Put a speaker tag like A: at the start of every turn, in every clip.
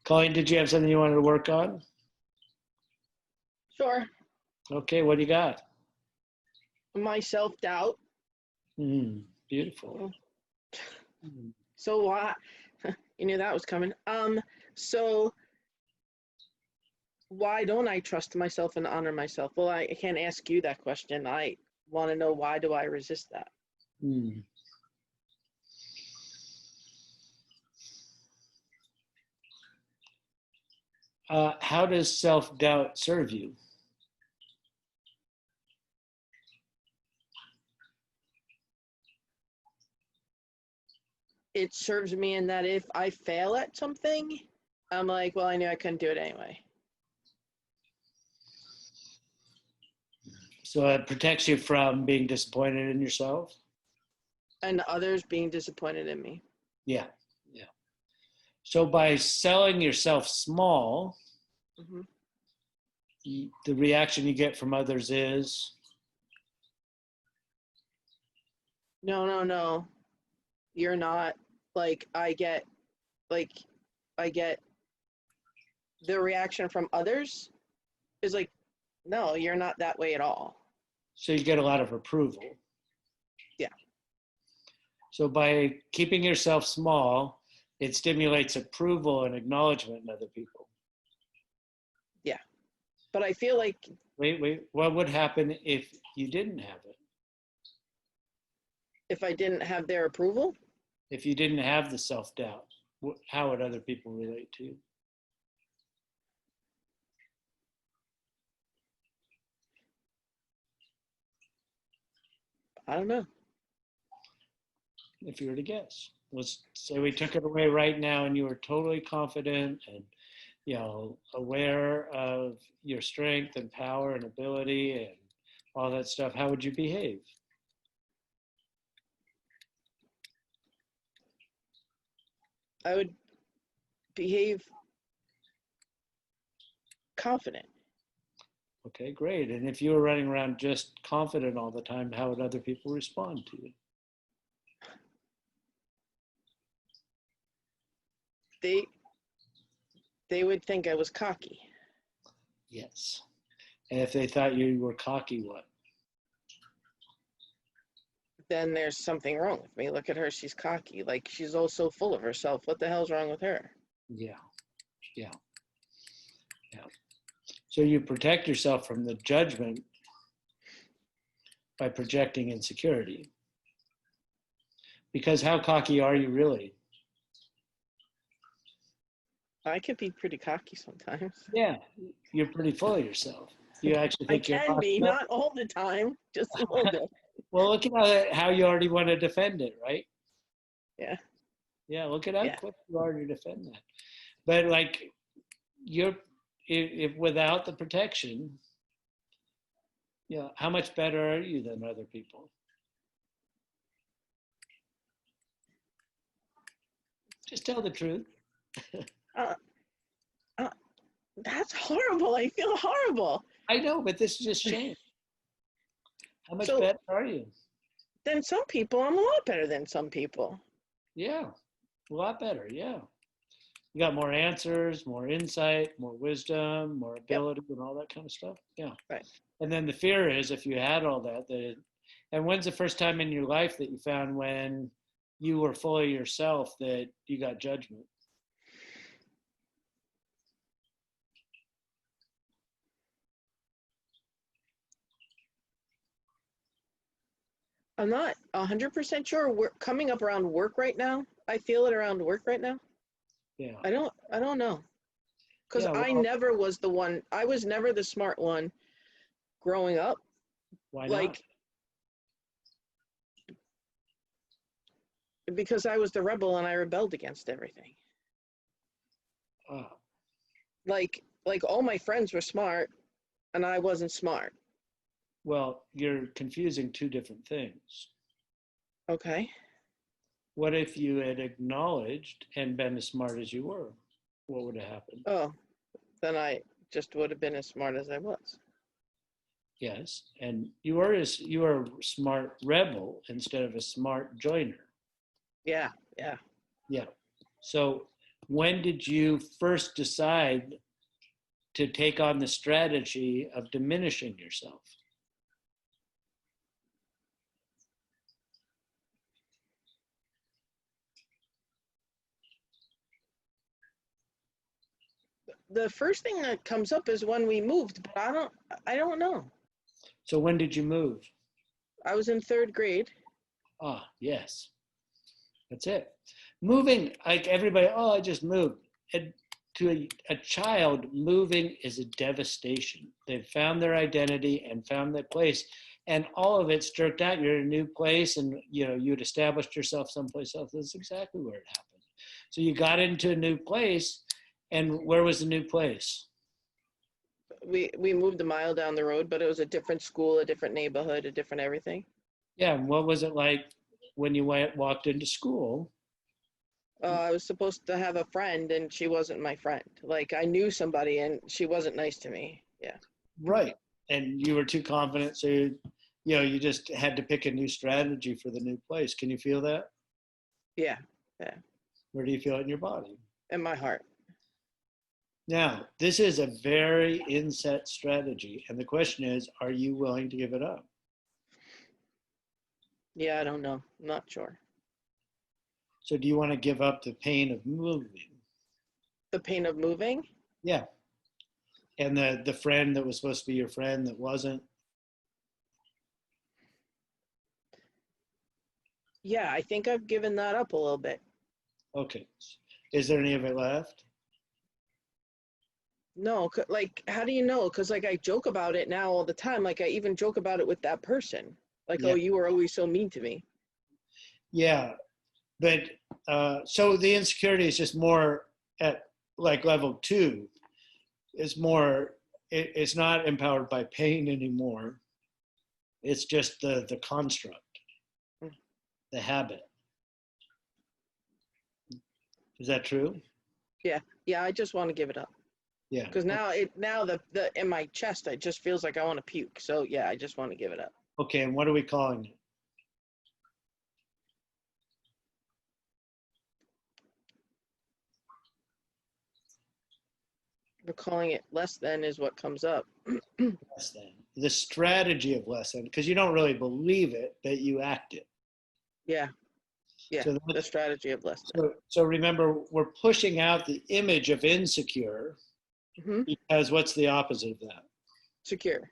A: Colleen, did you have something you wanted to work on?
B: Sure.
A: Okay, what do you got?
B: My self-doubt.
A: Beautiful. Mm.
B: So why you knew that was coming. So why don't I trust myself and honor myself? Well, I can't ask you that question. I want to know, why do I resist that?
A: Mm. How does self-doubt serve you?
B: It serves me in that if I fail at something, I'm like, well, I knew I couldn't do it anyway.
A: So it protects you from being disappointed in yourself?
B: And others being disappointed in me.
A: Yeah, yeah. So by selling yourself small,
B: Mm-hmm.
A: the reaction you get from others is?
B: No. You're not. Like, I get the reaction from others is like, no, you're not that way at all.
A: So you get a lot of approval.
B: Yeah.
A: So by keeping yourself small, it stimulates approval and acknowledgement in other people.
B: Yeah. But I feel like,
A: Wait, what would happen if you didn't have it?
B: if I didn't have their approval,
A: If you didn't have the self-doubt, how would other people relate to you?
B: I don't know.
A: If you were to guess, let's say we took it away right now and you were totally confident and aware of your strength and power and ability and all that stuff, how would you behave?
B: I would behave confident.
A: Okay, great. And if you were running around just confident all the time, how would other people respond to you?
B: They would think I was cocky.
A: Yes. And if they thought you were cocky, what?
B: Then there's something wrong with me. Look at her, she's cocky. Like, she's also full of herself. What the hell's wrong with her?
A: Yeah. So you protect yourself from the judgment by projecting insecurity. Because how cocky are you really?
B: I could be pretty cocky sometimes.
A: Yeah, you're pretty full of yourself. You actually think
B: I can be, not all the time, just a little bit.
A: Well, look at how you already want to defend it, right?
B: Yeah.
A: Yeah, look at how quick you are to defend that. But like, if without the protection, how much better are you than other people? Just tell the truth.
B: That's horrible. I feel horrible.
A: I know, but this is just shame. How much better are you?
B: Than some people, I'm a lot better than some people.
A: Yeah, a lot better, yeah. You got more answers, more insight, more wisdom, more ability, and all that kind of stuff. Yeah.
B: Right.
A: And then the fear is, if you had all that, and when's the first time in your life that you found when you were full of yourself that you got judgment?
B: I'm not 100% sure. We're coming up around work right now. I feel it around work right now.
A: Yeah.
B: I don't know. Because I never was the one. I was never the smart one growing up.
A: Why not?
B: Because I was the rebel and I rebelled against everything.
A: Oh.
B: Like all my friends were smart and I wasn't smart.
A: Well, you're confusing two different things.
B: Okay.
A: What if you had acknowledged and been as smart as you were? What would have happened?
B: Oh, then I just would have been as smart as I was.
A: Yes, and you were a smart rebel instead of a smart joiner.
B: Yeah.
A: Yeah. So when did you first decide to take on the strategy of diminishing yourself?
B: The first thing that comes up is when we moved, but I don't know.
A: So when did you move?
B: I was in third grade.
A: Ah, yes. That's it. Moving, like everybody, oh, I just moved. And to a child, moving is a devastation. They've found their identity and found their place, and all of it's jerked out. You're in a new place, and you'd established yourself someplace else. That's exactly where it happened. So you got into a new place, and where was the new place?
B: We moved a mile down the road, but it was a different school, a different neighborhood, a different everything.
A: Yeah, and what was it like when you walked into school?
B: I was supposed to have a friend, and she wasn't my friend. Like, I knew somebody, and she wasn't nice to me. Yeah.
A: Right. And you were too confident, so you just had to pick a new strategy for the new place. Can you feel that?
B: Yeah. Yeah.
A: Where do you feel it in your body?
B: In my heart.
A: Now, this is a very inset strategy, and the question is, are you willing to give it up?
B: Yeah, I don't know. I'm not sure.
A: So do you want to give up the pain of moving?
B: The pain of moving?
A: Yeah. And the friend that was supposed to be your friend that wasn't?
B: Yeah, I think I've given that up a little bit.
A: Okay. Is there any of it left?
B: No, like, how do you know? Because, like, I joke about it now all the time. Like, I even joke about it with that person. Like,
A: Yeah.
B: oh, you were always so mean to me.
A: Yeah. But so the insecurity is just more at like level 2. It's more, it's not empowered by pain anymore. It's just the construct, the habit. Is that true?
B: Yeah. Yeah, I just want to give it up.
A: Yeah.
B: Because now the in my chest, it just feels like I want to puke. So yeah, I just want to give it up.
A: Okay, and what are we calling it?
B: We're calling it less than is what comes up.
A: Less than. The strategy of less than, because you don't really believe it, but you act it.
B: Yeah. Yeah.
A: So
B: The strategy of less than.
A: so remember, we're pushing out the image of insecure, because what's the opposite of that?
B: Secure.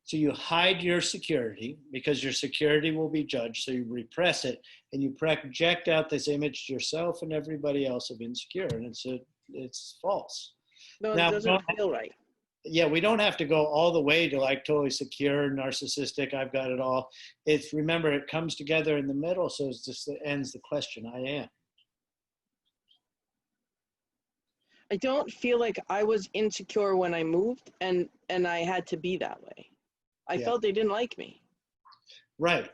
A: So you hide your security because your security will be judged. So you repress it and you project out this image to yourself and everybody else of insecure, and it's false.
B: No,
A: Now,
B: it doesn't feel right.
A: Yeah, we don't have to go all the way to like totally secure, narcissistic, I've got it all. Remember, it comes together in the middle, so it just ends the question, I am.
B: I don't feel like I was insecure when I moved, and I had to be that way. I felt they didn't like me.
A: Right.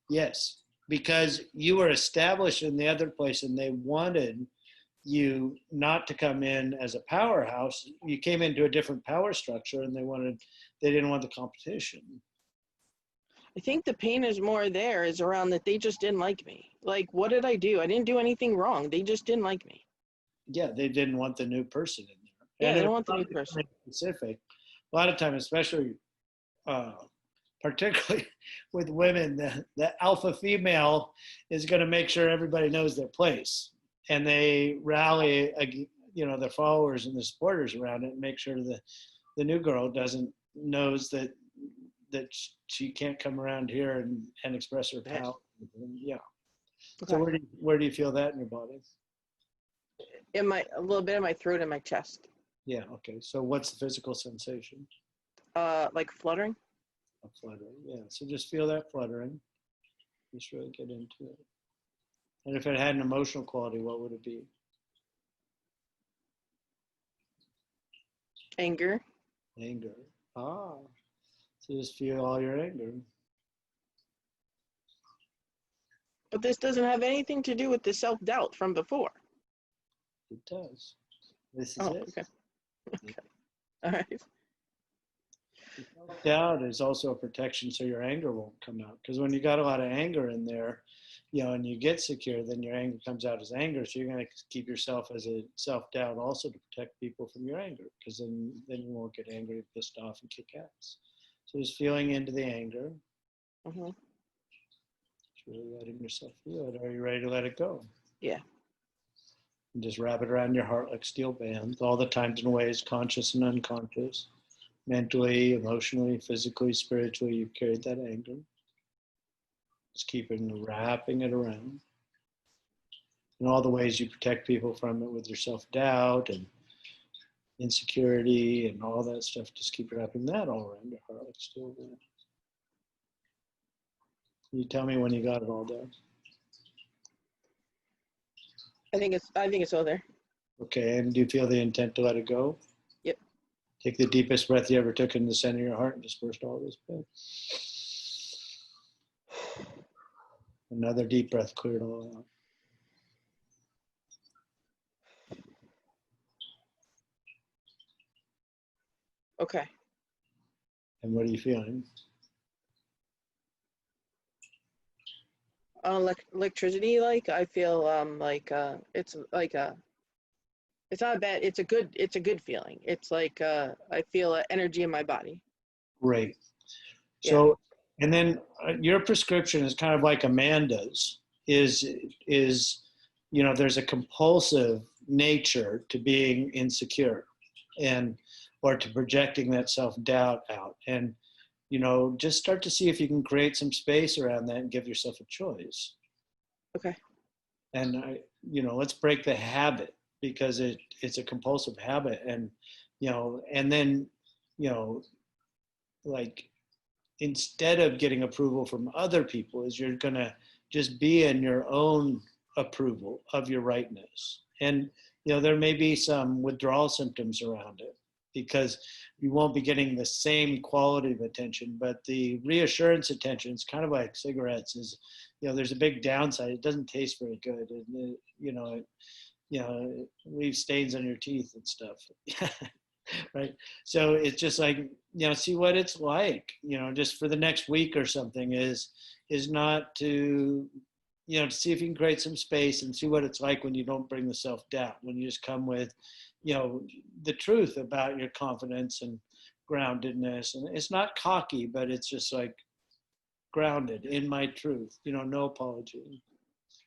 A: Yes, because you were established in the other place and they wanted you not to come in as a powerhouse. You came into a different power structure and they didn't want the competition.
B: I think the pain is more there is around that they just didn't like me. Like, what did I do? I didn't do anything wrong. They just didn't like me.
A: Yeah, they didn't want the new person in there.
B: Yeah,
A: And
B: they don't want the new person.
A: Specific. A lot of times, especially particularly with women, the alpha female is going to make sure everybody knows their place, and they rally, their followers and the supporters around it, and make sure the new girl knows that she can't come around here and express her power. Yeah. Okay. So where do you feel that in your body?
B: A little bit in my throat and my chest.
A: Yeah. Okay. So what's the physical sensation?
B: Like fluttering.
A: Fluttering. Yeah. So just feel that fluttering. Just really get into it. And if it had an emotional quality, what would it be?
B: Anger.
A: Anger. Ah. So just feel all your anger.
B: But this doesn't have anything to do with the self-doubt from before.
A: It does. This is it.
B: Okay. Okay. All right.
A: Self-doubt is also a protection so your anger won't come out. Because when you got a lot of anger in there, and you get secure, then your anger comes out as anger. So you're going to keep yourself as a self-doubt also to protect people from your anger, because then you won't get angry, pissed off, and kick ass. So just feeling into the anger.
B: Mm-hmm.
A: Just really letting yourself feel it. Are you ready to let it go?
B: Yeah.
A: And just wrap it around your heart like steel bands, all the times and ways, conscious and unconscious, mentally, emotionally, physically, spiritually, you've carried that anger. Just keeping wrapping it around. And all the ways you protect people from it with your self-doubt and insecurity and all that stuff, just keep wrapping that all around your heart like steel bands. You tell me when you got it all done.
B: I think it's all there.
A: Okay, and do you feel the intent to let it go?
B: Yep.
A: Take the deepest breath you ever took in the center of your heart and disperse all this breath. Another deep breath, clear it all out.
B: Okay.
A: And what are you feeling?
B: Electricity, like I feel it's like it's not bad. It's a good feeling. It's like I feel energy in my body.
A: Great.
B: Yeah.
A: So, and then your prescription is kind of like Amanda's, is there's a compulsive nature to being insecure and or to projecting that self-doubt out. And just start to see if you can create some space around that and give yourself a choice.
B: Okay.
A: And let's break the habit, because it's a compulsive habit. And and then like, instead of getting approval from other people, is you're going to just be in your own approval of your rightness. And there may be some withdrawal symptoms around it, because you won't be getting the same quality of attention. But the reassurance attention is kind of like cigarettes. Is there's a big downside. It doesn't taste very good, and it leaves stains on your teeth and stuff. Right. So it's just like, see what it's like, just for the next week or something, is not to, to see if you can create some space and see what it's like when you don't bring the self-doubt, when you just come with, the truth about your confidence and groundedness. And it's not cocky, but it's just like grounded in my truth, no apology.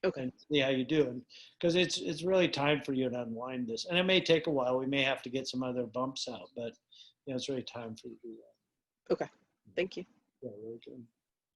B: Okay.
A: And see how you do. Because it's really time for you to unwind this. And it may take a while. We may have to get some other bumps out, but it's really time for you to do that.
B: Okay. Thank you.
A: Yeah, really good.